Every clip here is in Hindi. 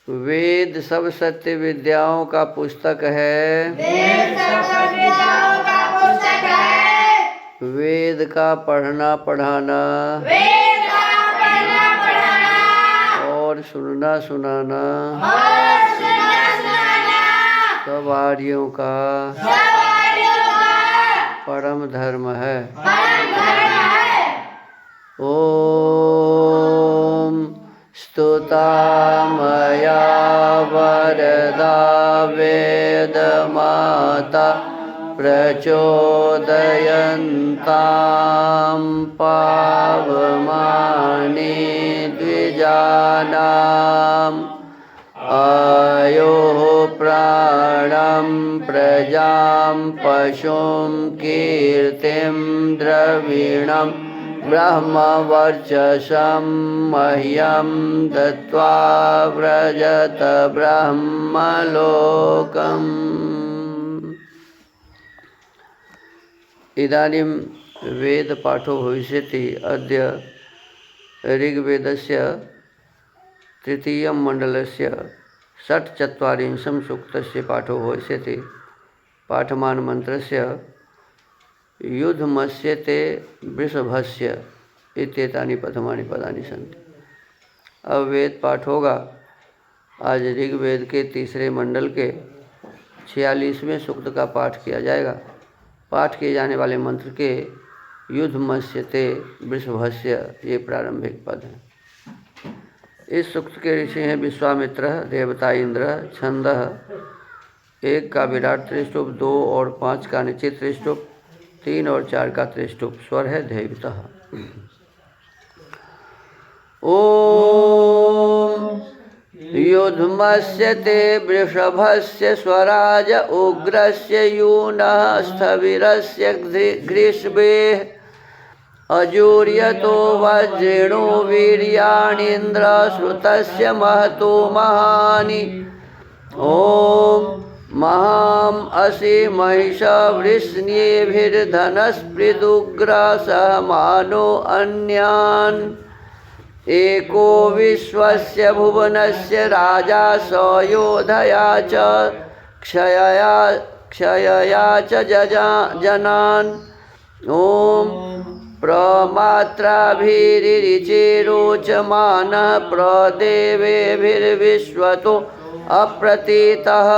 वेद सब सत्य विद्याओं का पुस्तक है। वेद सब विद्याओं का पुस्तक है। वेद का पढ़ना पढ़ाना, वेद का पढ़ना पढ़ाना और सुनना सुनाना और सुनना सुनाना सब आर्यों का सब आर्यों का परम धर्म है। परम धर्म है। ओम स्तुता मया वरदा वेद माता प्रचोदयन्तां पावमानि द्विजानाम् आयोः प्राणं प्रजां पशुं कीर्तिं द्रविणं ब्रह्मवर्चसं मह्यं दत्त्वा व्रजत ब्रह्मलोकम्। इदानीं वेदपाठो भविष्यति। अद्य ऋग्वेदस्य तृतीयं मण्डलस्य षट्चत्वारिंशं सूक्तस्य पाठो भविष्यति। पाठमान मन्त्रस्य युद्धमस्यते वृषभस्य इत्येतानि प्रथमानि पदानि सन्ति। अब वेद पाठ होगा। आज ऋग्वेद के तीसरे मंडल के 46वें सूक्त का पाठ किया जाएगा। पाठ किए जाने वाले मंत्र के युद्धमस्यते वृषभस्य ये प्रारंभिक पद हैं। इस सूक्त के ऋषि हैं विश्वामित्र, देवता इंद्र। छंद 1 का विराट त्रिष्टुप, 2 और 5 का निश्चित त्रिष्टुप, 3 और 4 का त्रिष्टुप। स्वर है दैवतः। ओम युद्धमस्यते वृषभस्य स्वराज उग्रस्य यूनः स्थविरस्य ग्रीष्मेः अजूर्यतो वज्रेणो वीर्याणीन्द्र श्रुतस्य महतो महानि। ओम महाम असि महिष वृष्ण्येभिर्धनस्पृदुग्रसमानो अन्यान्। एको विश्वस्य भुवनस्य राजा स योधया च क्षयया च जनान्। ओम प्रमात्राभिरिचिरोचमानः प्रदेवेभिर्विश्वतो अप्रतीतः।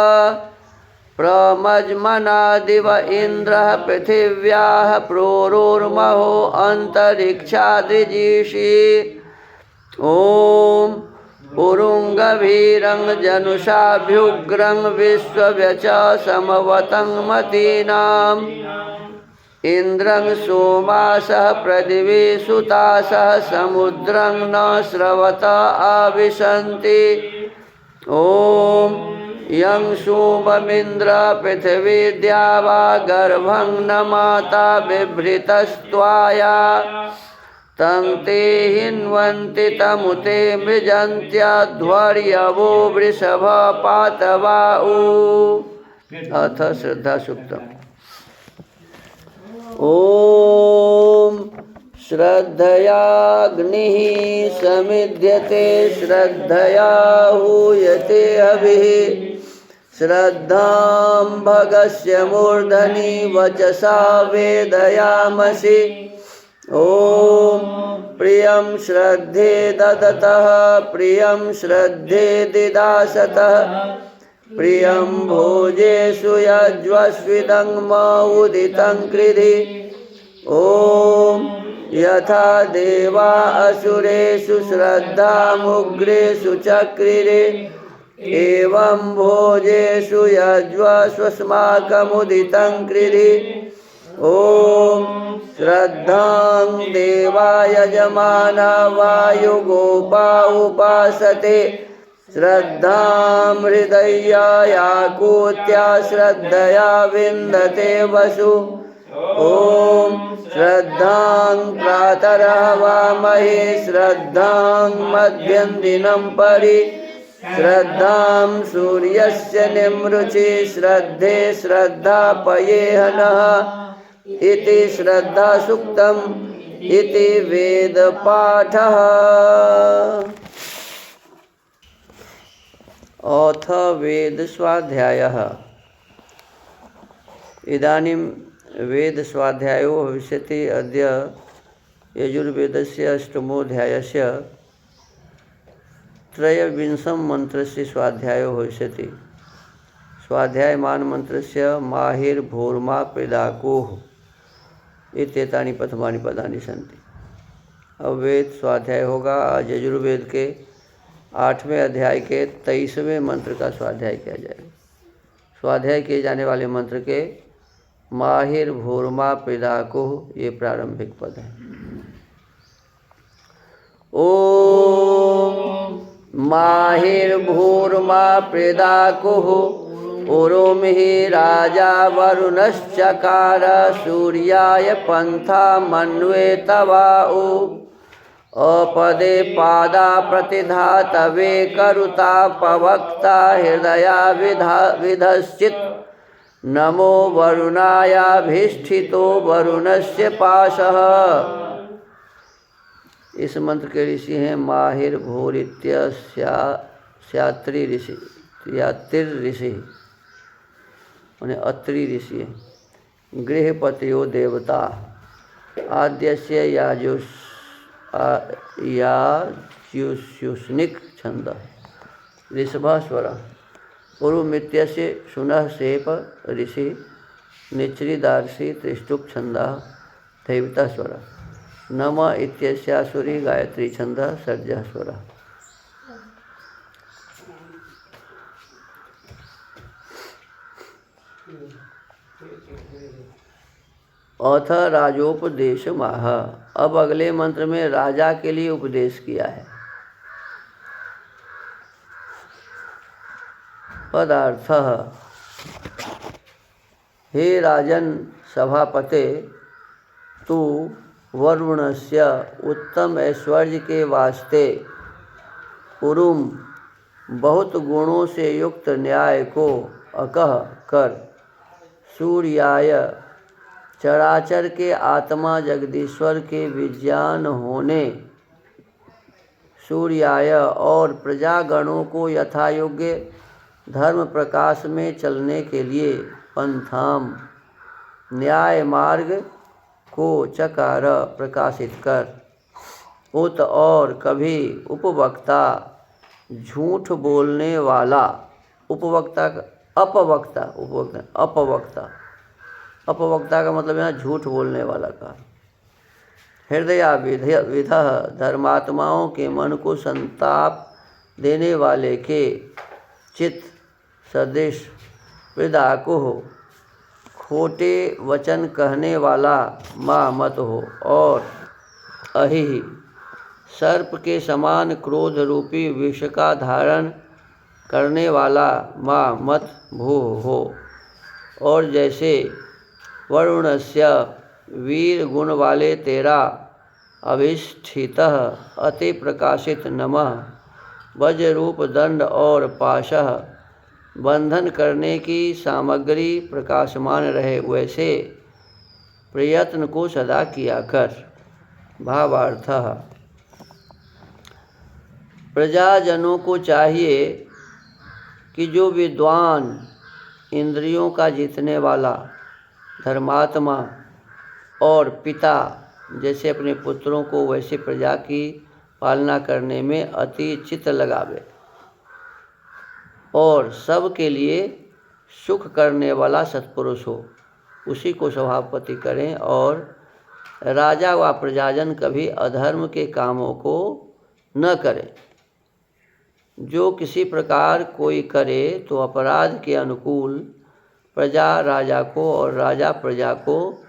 प्रमज्मना दिव इन्द्रः पृथिव्याः प्रोरुर्महो अन्तरिक्षाद्रिजीषि। ओम उरुंगभीरं जनुषाभ्युग्रं विश्वव्यच समवतं मतीनाम्। इंद्रं सोमासः पृथिवी सुतासः समुद्रं न स्रवत आविशन्ति। ओम यं सोममिन्द्र पृथिवी द्यावा गर्भं न माता बिभ्रितस्त्वाया। तं ते हिन्वन्ति तमुते मृजन्त्यध्वर्यवो वृषभ पातवाउ। अथ श्रद्धा सूक्तम्। ओम श्रद्धयाग्निः समिध्यते श्रद्धया हूयते अभिः। श्रद्धां भगस्य मूर्धनि वचसा वेदयामसि। ओम प्रियं श्रद्धे ददतः प्रियं श्रद्धे दिदासतः। प्रियं भोजेषु यज्वस्विदं उदितं कृधि। ओम यथा देवा असुरेषु श्रद्धामुग्रेषु चक्रिरे। एवं भोजेषु यज्वस्वस्माकमुदितं कृधि। ओम श्रद्धां देवा यजमाना वायुगोपा उपासते। श्रद्धां हृदयायाकूत्या श्रद्धया विन्दते वसु। ओम श्रद्धां प्रातरहवामहे श्रद्धां मध्यं दिनं परि। श्रद्धां सूर्यस्य निमृचि श्रद्धे श्रद्धापयेह इति श्रद्धा सूक्तम् इति वेद पाठः। अथ वेदस्वाध्यायः। इदानीं वेदस्वाध्यायो भविष्यति। अद्य यजुर्वेदस्य अष्टमोऽध्यायस्य त्रयोविंशं मन्त्रस्य स्वाध्यायो भविष्यति। स्वाध्यायमान मन्त्रस्य माहिर्भूर्मा प्रेदाकोः इत्येतानि प्रथमानि पदानि सन्ति। अब वेद स्वाध्याय होगा। आज यजुर्वेद के 8वें अध्याय के 23वें मंत्र का स्वाध्याय किया जाएगा। स्वाध्याय किए जाने वाले मंत्र के माहिर्भूर्मा प्रेदाकोः ये प्रारंभिक पद हैं। ओम माहिर्भूर्मा प्रेदाकोः उरुमिहि राजा वरुणश्चकार सूर्याय पंथा मन्वे तवाउ अपदे पादा प्रतिधातवे करुता पवक्ता हृदया विधश्चित् नमो वरुणायाभिष्ठितो वरुणस्य पाशः। इस मंत्र के ऋषि हैं माहिर भूरित्यस्यात्रि ऋषि, यातिर ऋषि उन्हें अत्रि ऋषि है। गृहपतियो देवता आद्यस्य याजुष्युष्निक छंद ऋषभः स्वर। पूर्वमित्यस्य शुनः सेप ऋषि निचृदार्षि त्रिष्टुप छंदः दैवता स्वर। नम इत्यस्यासुरी गायत्री छंदः सर्जः स्वर। अथ राजोपदेश माह। अब अगले मंत्र में राजा के लिए उपदेश किया है। पदार्थः हे राजन सभापते तू वरुणस्य उत्तम ऐश्वर्य के वास्ते उरुम बहुत गुणों से युक्त न्याय को अकह कर सूर्याय चराचर के आत्मा जगदीश्वर के विज्ञान होने सूर्याय और प्रजागणों को यथायोग्य धर्म प्रकाश में चलने के लिए पंथाम न्याय मार्ग को चकार प्रकाशित कर उत और कभी उपवक्ता झूठ बोलने वाला अपवक्ता का मतलब यहाँ झूठ बोलने वाला का हृदया विध धर्मात्माओं के मन को संताप देने वाले के चित्त सदृश प्रेदाको हो खोटे वचन कहने वाला माँ मत हो और अहि सर्प के समान क्रोध रूपी विष का धारण करने वाला माँ मत भू हो। और जैसे वरुणस्य वीर गुण वाले तेरा अभिष्ठितः अति प्रकाशित नमः वज्र रूप दंड और पाशः बंधन करने की सामग्री प्रकाशमान रहे, वैसे प्रयत्न को सदा किया कर। भावार्थः प्रजाजनों को चाहिए कि जो विद्वान इंद्रियों का जीतने वाला धर्मात्मा और पिता जैसे अपने पुत्रों को वैसे प्रजा की पालना करने में अति चित्त लगावे और सब के लिए सुख करने वाला सत्पुरुष हो, उसी को सभापति करें। और राजा व प्रजाजन कभी अधर्म के कामों को न करें। जो किसी प्रकार कोई करे तो अपराध के अनुकूल प्रजा राजा को और राजा प्रजा को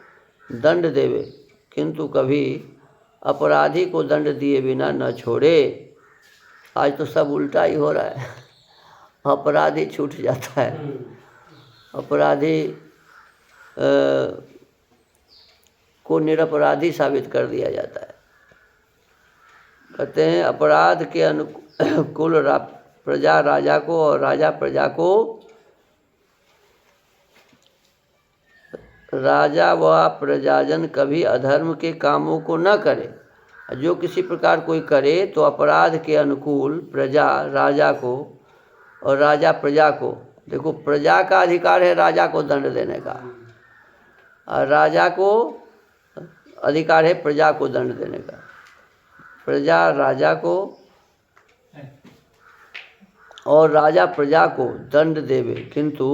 दंड देवे, किंतु कभी अपराधी को दंड दिए बिना न छोड़े। आज तो सब उल्टा ही हो रहा है, अपराधी छूट जाता है, अपराधी को निरपराधी साबित कर दिया जाता है। कहते हैं अपराध के अनुकूल प्रजा राजा को और राजा प्रजा को, राजा व प्रजाजन कभी अधर्म के कामों को न करे। जो किसी प्रकार कोई करे तो अपराध के अनुकूल प्रजा राजा को और राजा प्रजा को, देखो प्रजा का अधिकार है राजा को दंड देने का, और राजा को अधिकार है प्रजा को दंड देने का। प्रजा राजा को और राजा प्रजा को दंड देवे, किंतु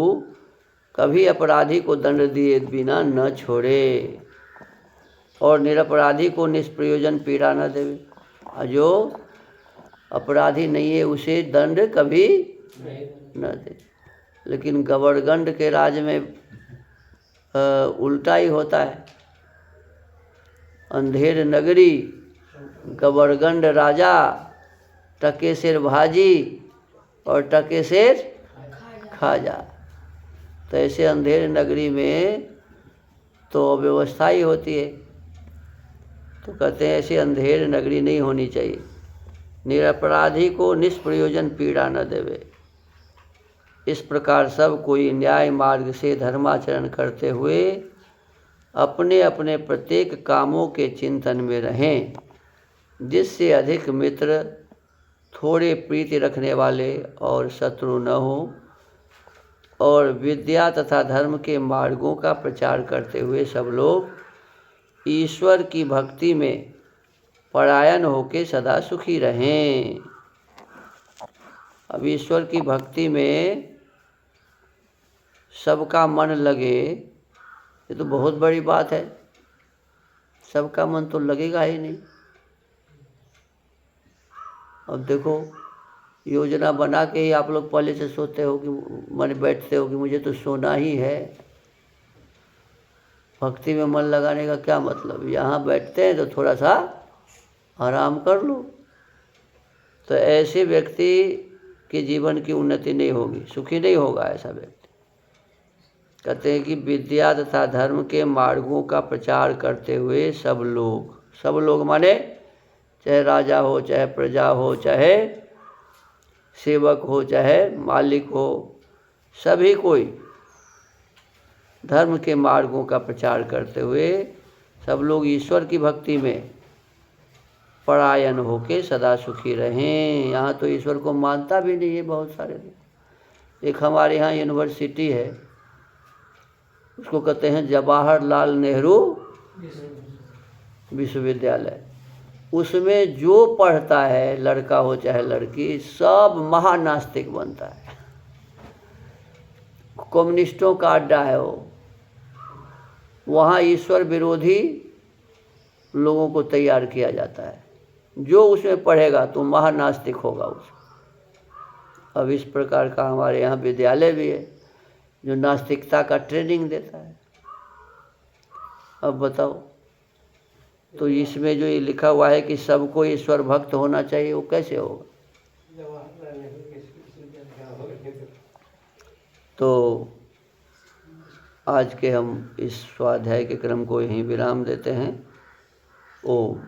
कभी अपराधी को दंड दिए बिना न छोड़े, और निरपराधी को निष्प्रयोजन पीड़ा न देवे। और जो अपराधी नहीं है उसे दंड कभी न दे। लेकिन गवर्गंड के राज में उल्टा ही होता है। अंधेर नगरी गवर्गंड राजा, टके सिर भाजी और टके सिर खाजा। तो ऐसे अंधेर नगरी में तो अव्यवस्था ही होती है। तो कहते हैं ऐसी अंधेर नगरी नहीं होनी चाहिए। निरपराधी को निष्प्रयोजन पीड़ा न देवे। इस प्रकार सब कोई न्याय मार्ग से धर्माचरण करते हुए अपने अपने प्रत्येक कामों के चिंतन में रहें, जिससे अधिक मित्र, थोड़े प्रीति रखने वाले और शत्रु न हो, और विद्या तथा धर्म के मार्गों का प्रचार करते हुए सब लोग ईश्वर की भक्ति में परायण होकर सदा सुखी रहें। अब ईश्वर की भक्ति में सबका मन लगे, ये तो बहुत बड़ी बात है। सबका मन तो लगेगा ही नहीं। अब देखो, योजना बना के ही आप लोग पहले से सोते हो कि मन बैठते हो कि मुझे तो सोना ही है। भक्ति में मन लगाने का क्या मतलब? यहाँ बैठते हैं तो थोड़ा सा आराम कर लो। तो ऐसे व्यक्ति के जीवन की उन्नति नहीं होगी, सुखी नहीं होगा ऐसा व्यक्ति। कहते हैं कि विद्या तथा धर्म के मार्गों का प्रचार करते हुए सब लोग माने चाहे राजा हो, चाहे प्रजा हो, चाहे सेवक हो, चाहे मालिक हो, सभी कोई धर्म के मार्गों का प्रचार करते हुए सब लोग ईश्वर की भक्ति में परायण होके सदा सुखी रहें। यहाँ तो ईश्वर को मानता भी नहीं है बहुत सारे लोग। एक हमारे यहाँ यूनिवर्सिटी है, उसको कहते हैं जवाहरलाल नेहरू विश्वविद्यालय। उसमें जो पढ़ता है, लड़का हो चाहे लड़की, सब महानास्तिक बनता है। कम्युनिस्टों का अड्डा है वो। वहाँ ईश्वर विरोधी लोगों को तैयार किया जाता है। जो उसमें पढ़ेगा तो महानास्तिक होगा उसको। अब इस प्रकार का हमारे यहाँ विद्यालय भी है जो नास्तिकता का ट्रेनिंग देता है। अब बताओ, तो इसमें जो ये लिखा हुआ है कि सबको ईश्वर भक्त होना चाहिए, वो कैसे होगा? तो आज के हम इस स्वाध्याय के क्रम को यहीं विराम देते हैं। ओम।